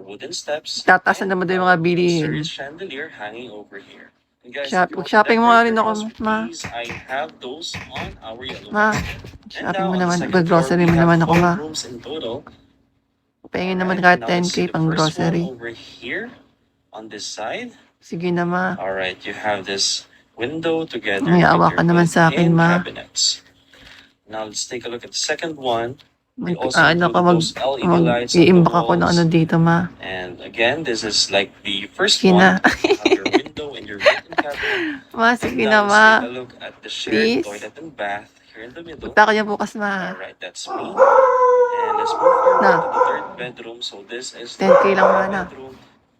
wooden steps. Tatasan naman doon yung mga bilihin. There is chandelier hanging over here. And guys, Shopping mo nga rin ako, ma. I have those on our yellow Ma, shopping mo naman. Mag-grocery mo naman ako, ma. rooms in total. Pahingin naman kahit Now let's see 10K the pang first one grocery. over here on this side. Sige na, ma. Alright, you have this window together May with awa ka your naman sa akin, built-in ma. cabinets. Now let's take a look at the second one. We Mag, also ano ka, include those LED lights on the mag-iimbak ako ng walls. ano dito, ma. And again, this is like the first Sige one. na. You have your window and your built-in cabinet. Ma, sige And na, now ma. let's take a look at the shared Please. toilet and bath here in the middle. Punta ko niya bukas, ma. Alright, that's me. And let's move forward Na. to the third bedroom. So this is the 10K lang, ma, third na. bedroom.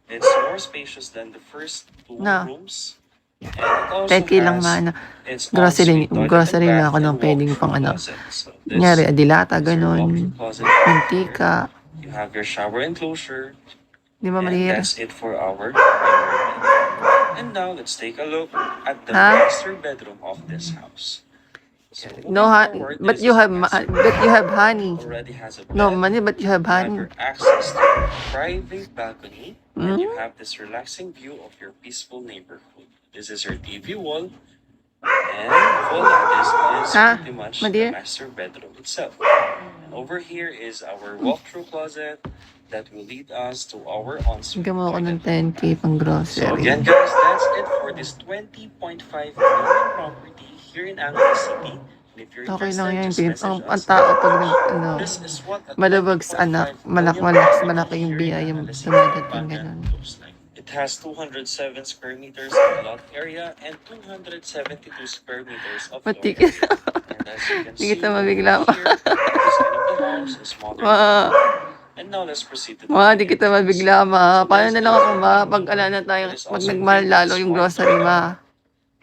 It's more spacious than the first two Na. rooms. And it also 10K lang, ma. has Na. its Grocery, ensuite toilet grocery and na bath ako nang and pwedeng walk-through pang ano. closet. So this Kunyari, adilata, is your ganun. walk-through closet right here. Mantika. You have your shower enclosure. Di ba, And Maria? that's it for our primary bedroom. And now let's take a look at the Ha? master bedroom of this house. So No, moving forward, but this you is have, the master but you have honey. already has a bed. No, money, but you have You have honey. your access to your private balcony, and Hmm? you have this relaxing view of your peaceful neighborhood. This is your TV wall, and voila, this is Ha? pretty much Ma the dear? master bedroom itself. And over here is our walk-through closet that will lead us to our ensuite. Bigyan mo ako ng toilet. 10K pang So grocery. again, guys, that's it for this 20.5 million property here in Angkor City. And if you're Okay lang yan, interested, babe. just message Ang us. tao pag ano, This is what a malabag sa 20.5 anak, million malaki yung here in biyaya Angkor City dumadating, Bagan ganun. looks like. It has 207 square meters of lot area and 272 square meters of floor Matik. area. And as you can Hindi see kita mabigla, over here, the design of the house is modern. Ma, And now let's proceed to the ma, di living kita areas. mabigla, ma. So Paano there's na the lang ako, living ma, room. pag ala na tayo, It is pag also nagmahal filled lalo with yung smart grocery, toilet. ma.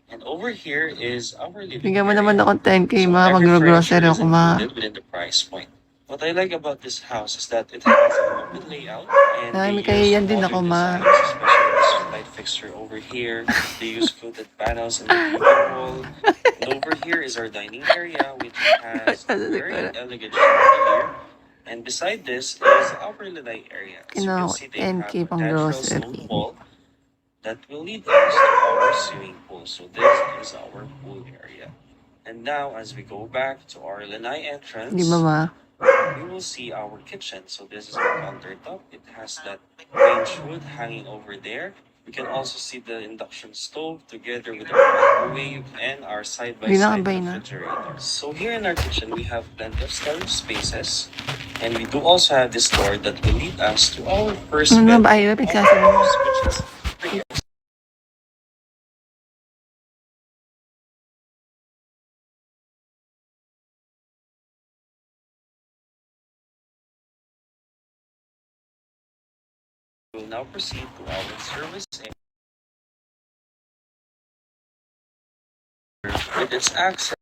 And over here is our living Bigyan mo area. naman akong 10K, So ma. every furniture Mag-grocery is ako, ma. included within the price point. What I like about this house is that it has an open layout and Ay, they may kahiyan use din modern ako, ma. designs, especially this light fixture over here. They use fluted panels in the living wall. And over here is our dining area, which has a very elegant chandelier. And beside this is our lanai area. As you can see, they have 10K a pang natural grocery. stone wall that will lead us to our swimming pool. So this is our pool area. And now, as we go back to our lanai entrance, Di ba, ma? we will see our kitchen. So this is our countertop. It has that range hood hanging over there. We can also see the induction stove together with our microwave and our side-by-side Binakabay na. refrigerator. So here in our kitchen, we have plenty of storage spaces. And we do also have this door that will lead us to our first Ano bedroom ba, ayaw, of the pagsasabi mo? house, which is pretty We will now proceed to our service area with its access